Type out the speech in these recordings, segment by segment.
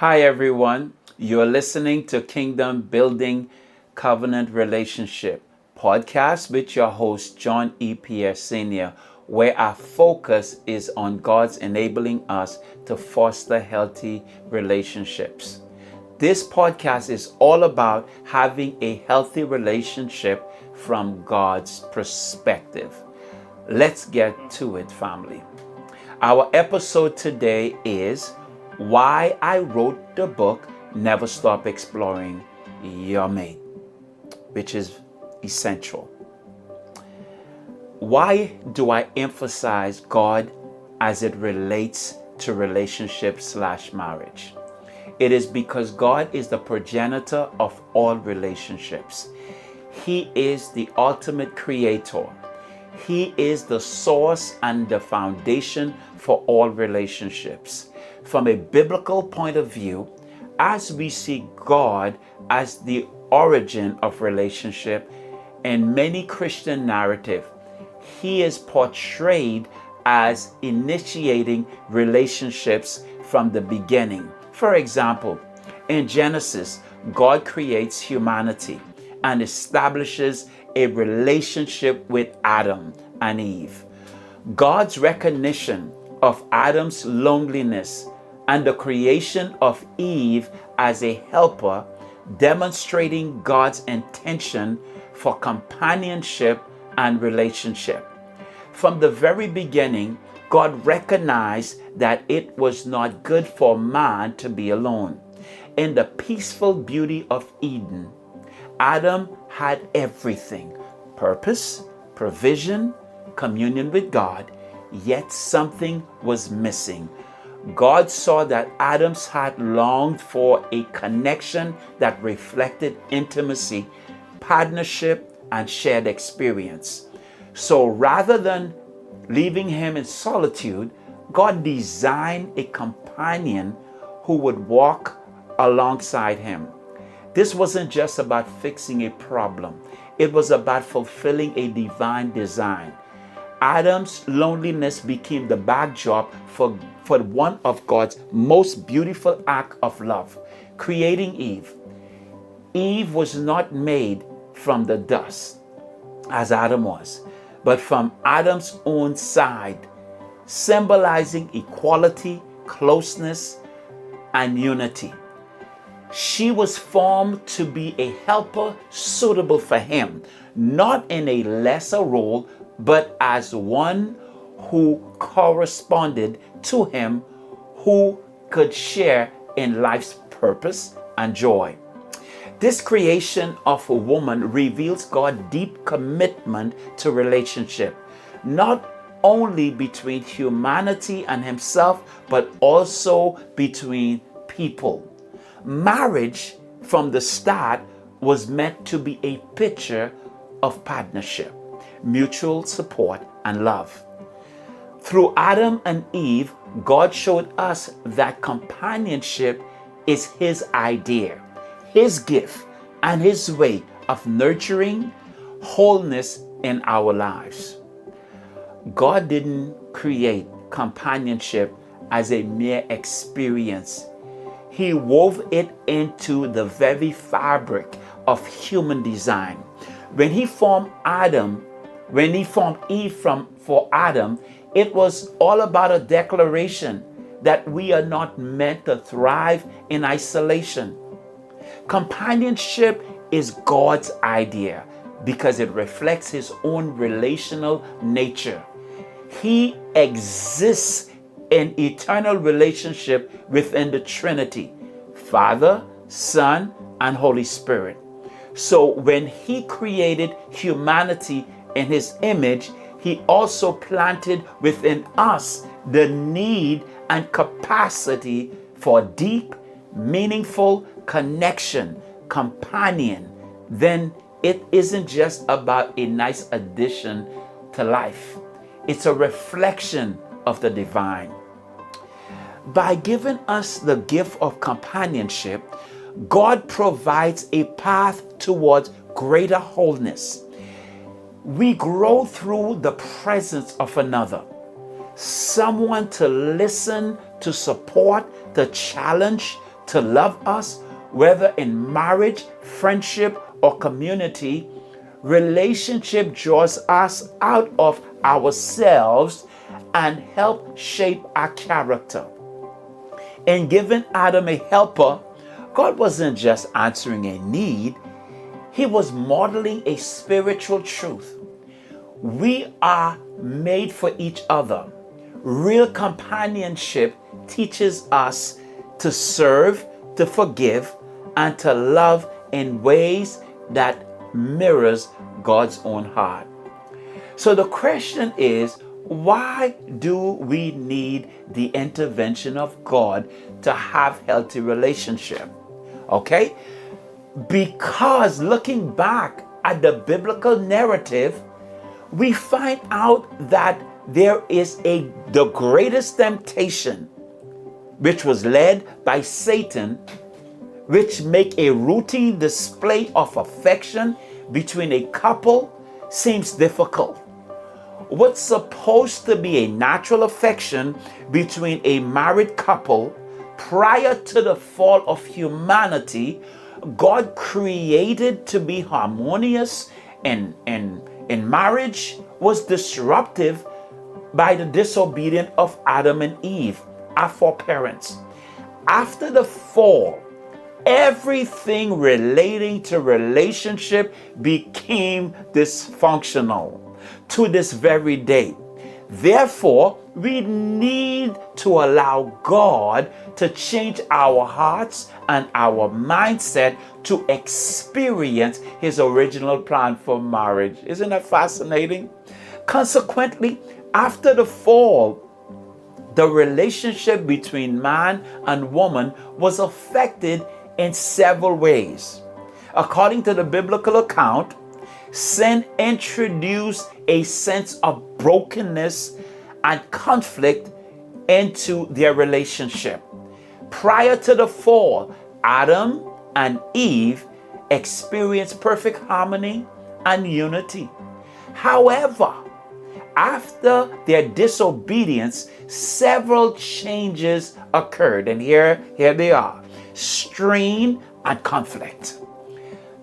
Hi, everyone. You're listening to Kingdom Building Covenant Relationship podcast with your host, John E. Pierre Sr., where our focus is on God's enabling us to foster healthy relationships. This podcast is all about having a healthy relationship from God's perspective. Let's get to it, family. Our episode today is why I wrote the book, Never Stop Exploring Your Mate, which is essential. Why do I emphasize God as it relates to relationship/marriage? It is because God is the progenitor of all relationships. He is the ultimate creator. He is the source and the foundation for all relationships. From a biblical point of view, as we see God as the origin of relationship in many Christian narrative, He is portrayed as initiating relationships from the beginning. For example, in Genesis, God creates humanity and establishes a relationship with Adam and Eve. God's recognition of Adam's loneliness and the creation of Eve as a helper, demonstrating God's intention for companionship and relationship. From the very beginning, God recognized that it was not good for man to be alone. In the peaceful beauty of Eden, Adam had everything: purpose, provision, communion with God, yet something was missing. God saw that Adam's heart longed for a connection that reflected intimacy, partnership, and shared experience. So rather than leaving him in solitude, God designed a companion who would walk alongside him. This wasn't just about fixing a problem. It was about fulfilling a divine design. Adam's loneliness became the backdrop for one of God's most beautiful acts of love, creating Eve. Eve was not made from the dust, as Adam was, but from Adam's own side, symbolizing equality, closeness, and unity. She was formed to be a helper suitable for him, not in a lesser role, but as one who corresponded to him, who could share in life's purpose and joy. This creation of a woman reveals God's deep commitment to relationship, not only between humanity and himself, but also between people. Marriage from the start was meant to be a picture of partnership, mutual support, and love. Through Adam and Eve, God showed us that companionship is his idea, his gift, and his way of nurturing wholeness in our lives. God didn't create companionship as a mere experience. He wove it into the very fabric of human design. When he formed Eve for Adam, it was all about a declaration that we are not meant to thrive in isolation. Companionship is God's idea because it reflects his own relational nature. He exists in eternal relationship within the Trinity, Father, Son, and Holy Spirit. So when he created humanity in his image, he also planted within us the need and capacity for deep, meaningful connection, companion. Then it isn't just about a nice addition to life. It's a reflection of the divine. By giving us the gift of companionship, God provides a path towards greater wholeness. We grow through the presence of another, someone to listen, to support, to challenge, to love us, whether in marriage, friendship, or community. Relationship draws us out of ourselves and help shape our character. In giving Adam a helper, God wasn't just answering a need, He was modeling a spiritual truth. We are made for each other. Real companionship teaches us to serve, to forgive, and to love in ways that mirrors God's own heart. So the question is, why do we need the intervention of God to have healthy relationship? Okay? Because looking back at the biblical narrative, we find out that there is the greatest temptation, which was led by Satan, which make a routine display of affection between a couple seems difficult. What's supposed to be a natural affection between a married couple prior to the fall of humanity, God created to be harmonious and in marriage, was disruptive by the disobedience of Adam and Eve, our foreparents. After the fall, everything relating to relationship became dysfunctional to this very day. Therefore, we need to allow God to change our hearts and our mindset to experience His original plan for marriage. Isn't that fascinating? Consequently, after the fall, the relationship between man and woman was affected in several ways. According to the biblical account, sin introduced a sense of brokenness and conflict into their relationship. Prior to the fall, Adam and Eve experienced perfect harmony and unity. However, after their disobedience, several changes occurred, and here they are: strain and conflict.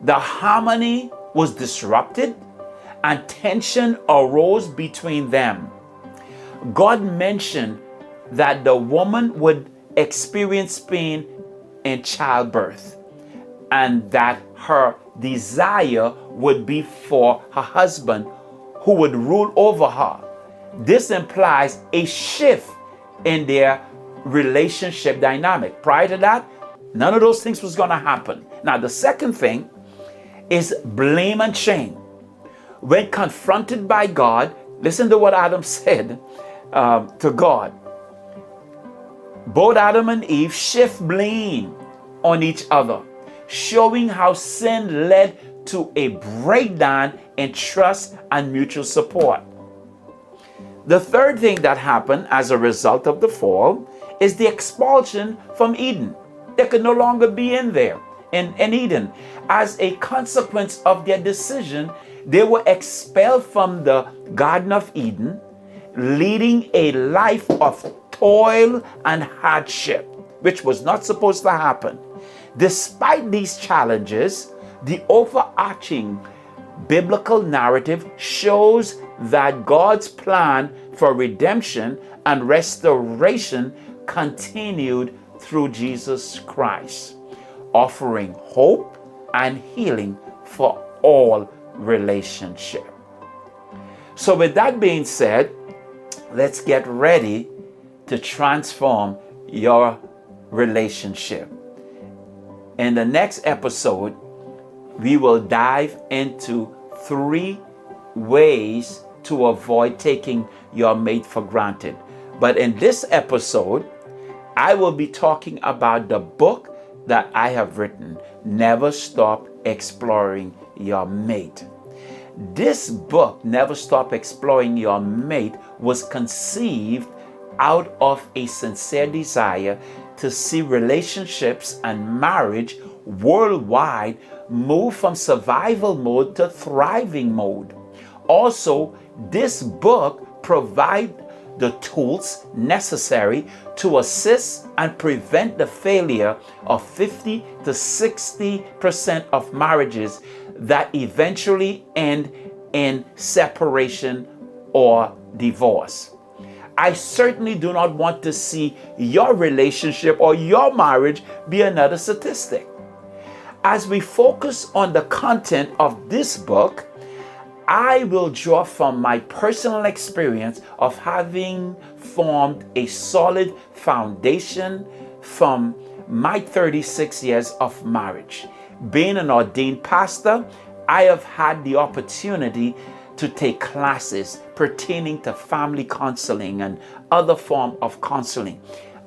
The harmony was disrupted and tension arose between them. God mentioned that the woman would experience pain in childbirth and that her desire would be for her husband who would rule over her. This implies a shift in their relationship dynamic. Prior to that, none of those things was going to happen. Now, the second thing is blame and shame. When confronted by God, listen to what Adam said to God. Both Adam and Eve shift blame on each other, showing how sin led to a breakdown in trust and mutual support. The third thing that happened as a result of the fall is the expulsion from Eden. They could no longer be in there in Eden. As a consequence of their decision, they were expelled from the Garden of Eden, leading a life of toil and hardship, which was not supposed to happen. Despite these challenges, the overarching biblical narrative shows that God's plan for redemption and restoration continued through Jesus Christ, offering hope and healing for all relationship. So with that being said, let's get ready to transform your relationship. In the next episode, we will dive into 3 ways to avoid taking your mate for granted. But in this episode, I will be talking about the book that I have written, Never Stop Exploring Your Mate. This book, Never Stop Exploring Your Mate, was conceived out of a sincere desire to see relationships and marriage worldwide move from survival mode to thriving mode. Also, this book provides the tools necessary to assist and prevent the failure of 50 to 60% of marriages that eventually end in separation or divorce. I certainly do not want to see your relationship or your marriage be another statistic. As we focus on the content of this book, I will draw from my personal experience of having formed a solid foundation from my 36 years of marriage. Being an ordained pastor, I have had the opportunity to take classes pertaining to family counseling and other forms of counseling.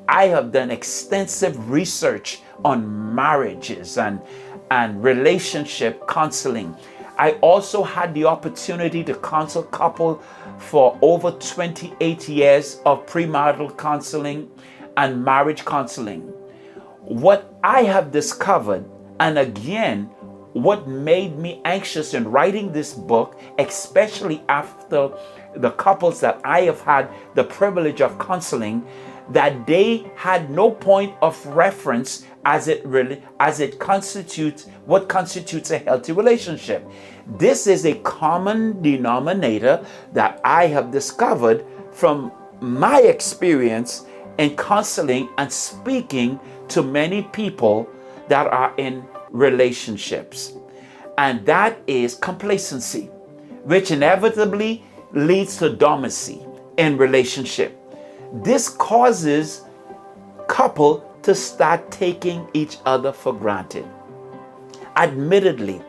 I have done extensive research on marriages and relationship counseling. I also had the opportunity to counsel couples for over 28 years of premarital counseling and marriage counseling. What I have discovered, and again, what made me anxious in writing this book, especially after the couples that I have had the privilege of counseling, that they had no point of reference as it constitutes what constitutes a healthy relationship. This is a common denominator that I have discovered from my experience in counseling and speaking to many people that are in relationships. And that is complacency, which inevitably leads to dormancy in relationship. This causes couple to start taking each other for granted. Admittedly,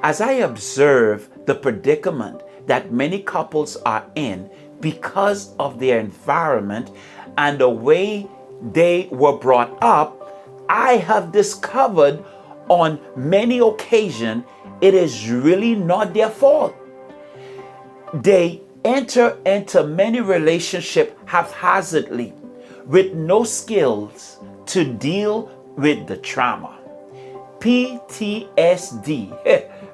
as I observe the predicament that many couples are in because of their environment and the way they were brought up, I have discovered on many occasions it is really not their fault. They enter into many relationships haphazardly with no skills to deal with the trauma. PTSD,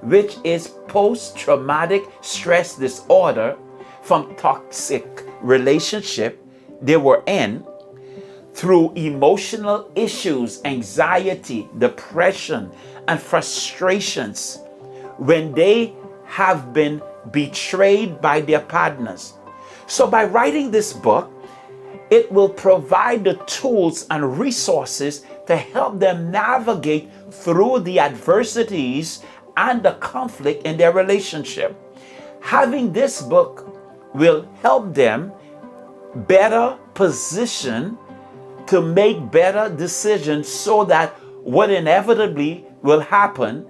which is post-traumatic stress disorder from toxic relationship they were in, through emotional issues, anxiety, depression, and frustrations when they have been betrayed by their partners. So by writing this book, it will provide the tools and resources to help them navigate through the adversities and the conflict in their relationship. Having this book will help them better position to make better decisions so that what inevitably will happen,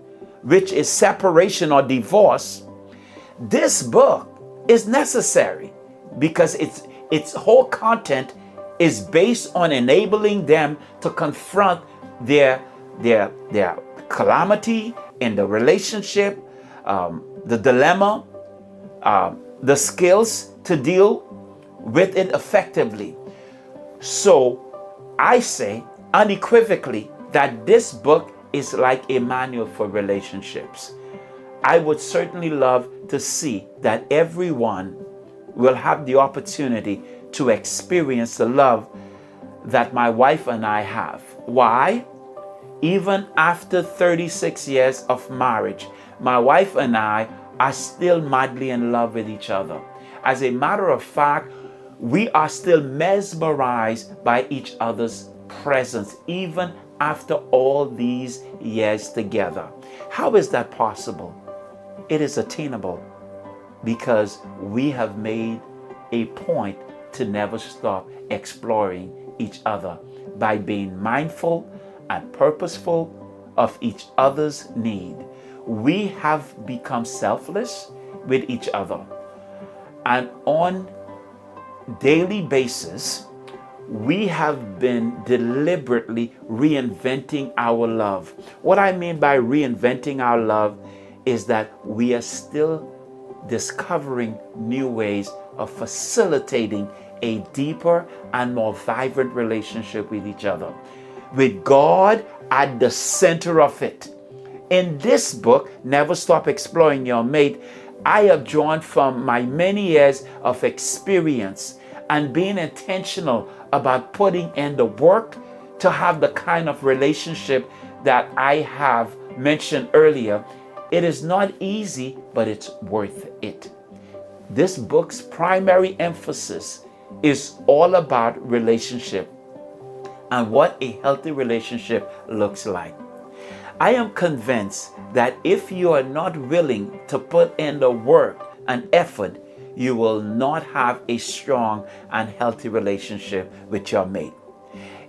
which is separation or divorce, this book is necessary because its whole content is based on enabling them to confront their calamity in the relationship, the dilemma, the skills to deal with it effectively. So I say unequivocally that this book is like a manual for relationships. I would certainly love to see that everyone will have the opportunity to experience the love that my wife and I have. Why? Even after 36 years of marriage, my wife and I are still madly in love with each other. As a matter of fact, we are still mesmerized by each other's presence, even after all these years together. How is that possible? It is attainable because we have made a point to never stop exploring each other by being mindful and purposeful of each other's need. We have become selfless with each other, and on daily basis we have been deliberately reinventing our love. What I mean by reinventing our love is that we are still discovering new ways of facilitating a deeper and more vibrant relationship with each other, with God at the center of it. In this book, Never Stop Exploring Your Mate, I have drawn from my many years of experience and being intentional about putting in the work to have the kind of relationship that I have mentioned earlier. It is not easy, but it's worth it. This book's primary emphasis is all about relationship and what a healthy relationship looks like. I am convinced that if you are not willing to put in the work and effort, you will not have a strong and healthy relationship with your mate.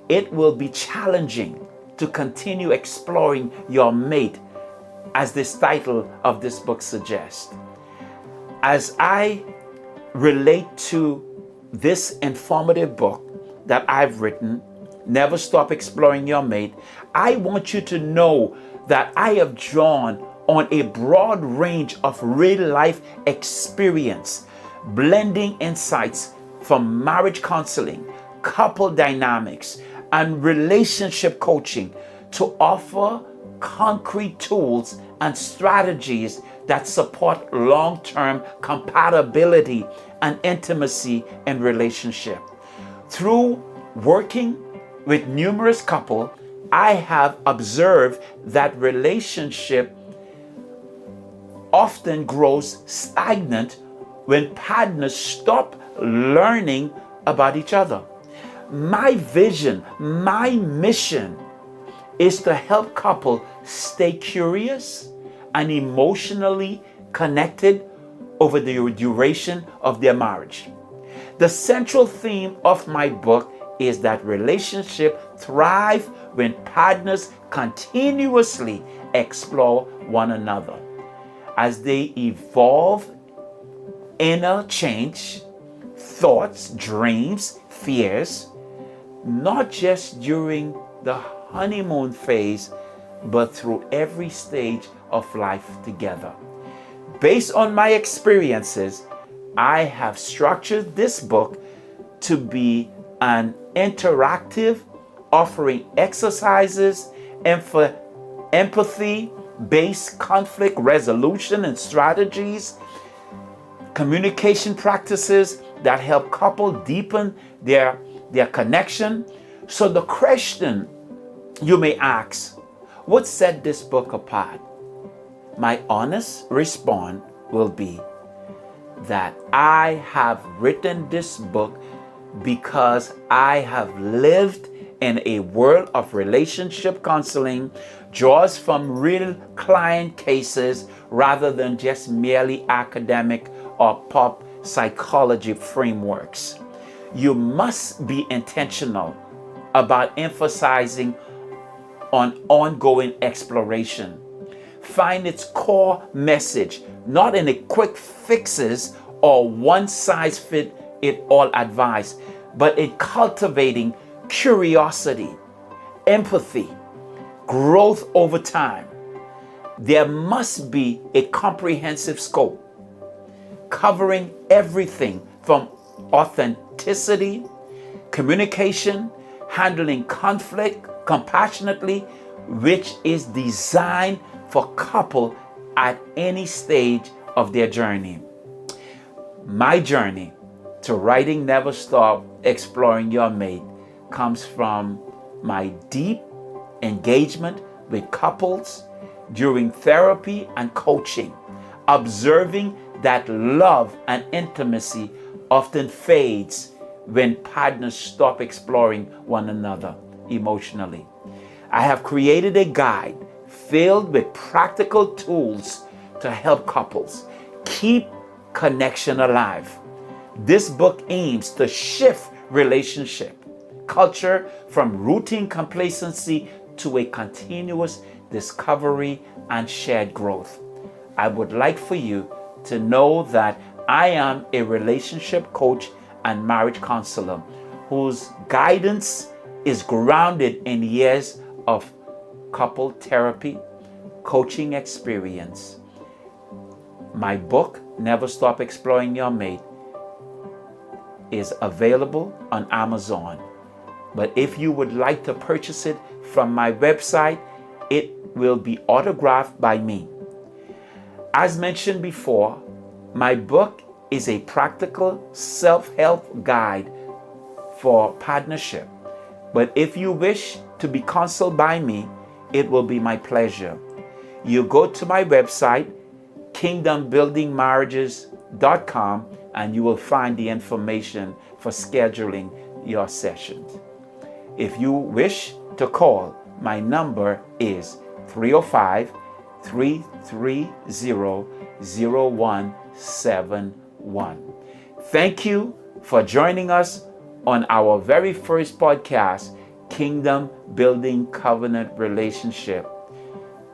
It will be challenging to continue exploring your mate, as this title of this book suggests. As I relate to this informative book that I've written, Never Stop Exploring Your Mate, I want you to know that I have drawn on a broad range of real life experience, blending insights from marriage counseling, couple dynamics, and relationship coaching to offer concrete tools and strategies that support long-term compatibility and intimacy in relationship. Through working with numerous couples, I have observed that relationship often grows stagnant when partners stop learning about each other. My vision, my mission is to help couples stay curious and emotionally connected over the duration of their marriage. The central theme of my book is that relationships thrive when partners continuously explore one another. As they evolve inner change, thoughts, dreams, fears, not just during the honeymoon phase, but through every stage of life together. Based on my experiences, I have structured this book to be an interactive, offering exercises, empathy-based conflict resolution and strategies, communication practices that help couples deepen their connection. So the question you may ask, what set this book apart? My honest response will be that I have written this book because I have lived in a world of relationship counseling, draws from real client cases rather than just merely academic or pop psychology frameworks. You must be intentional about emphasizing on ongoing exploration. Find its core message, not in a quick fixes or one-size-fits-all advice, but in cultivating curiosity, empathy, growth over time. There must be a comprehensive scope covering everything from authenticity, communication, handling conflict compassionately, which is designed for couple at any stage of their journey. My journey to writing Never Stop Exploring Your Mate comes from my deep engagement with couples during therapy and coaching, observing that love and intimacy often fades when partners stop exploring one another emotionally. I have created a guide filled with practical tools to help couples keep connection alive. This book aims to shift relationship culture from routine complacency to a continuous discovery and shared growth. I would like for you to know that I am a relationship coach and marriage counselor whose guidance is grounded in years of couple therapy, coaching experience. My book, Never Stop Exploring Your Mate, is available on Amazon. But if you would like to purchase it from my website, it will be autographed by me. As mentioned before, my book is a practical self-help guide for partnership. But if you wish to be counseled by me, it will be my pleasure. You go to my website, kingdombuildingmarriages.com, and you will find the information for scheduling your sessions. If you wish to call, my number is 305-330-0171. Thank you for joining us on our very first podcast, Kingdom Building Covenant Relationship.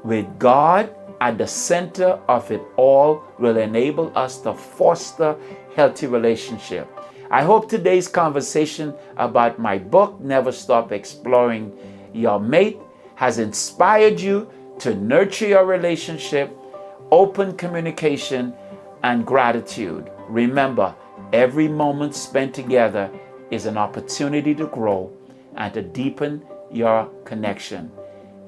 With God at the center of it all will enable us to foster healthy relationship. I hope today's conversation about my book, Never Stop Exploring Your Mate, has inspired you to nurture your relationship, open communication, and gratitude. Remember, every moment spent together is an opportunity to grow and to deepen your connection.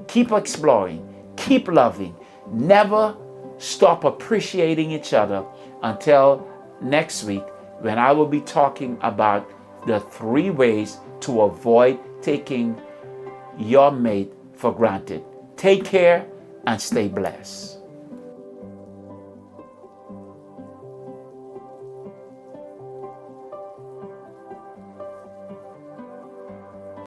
Keep exploring, keep loving, never stop appreciating each other. Until next week, when I will be talking about the 3 ways to avoid taking your mate for granted. Take care and stay blessed.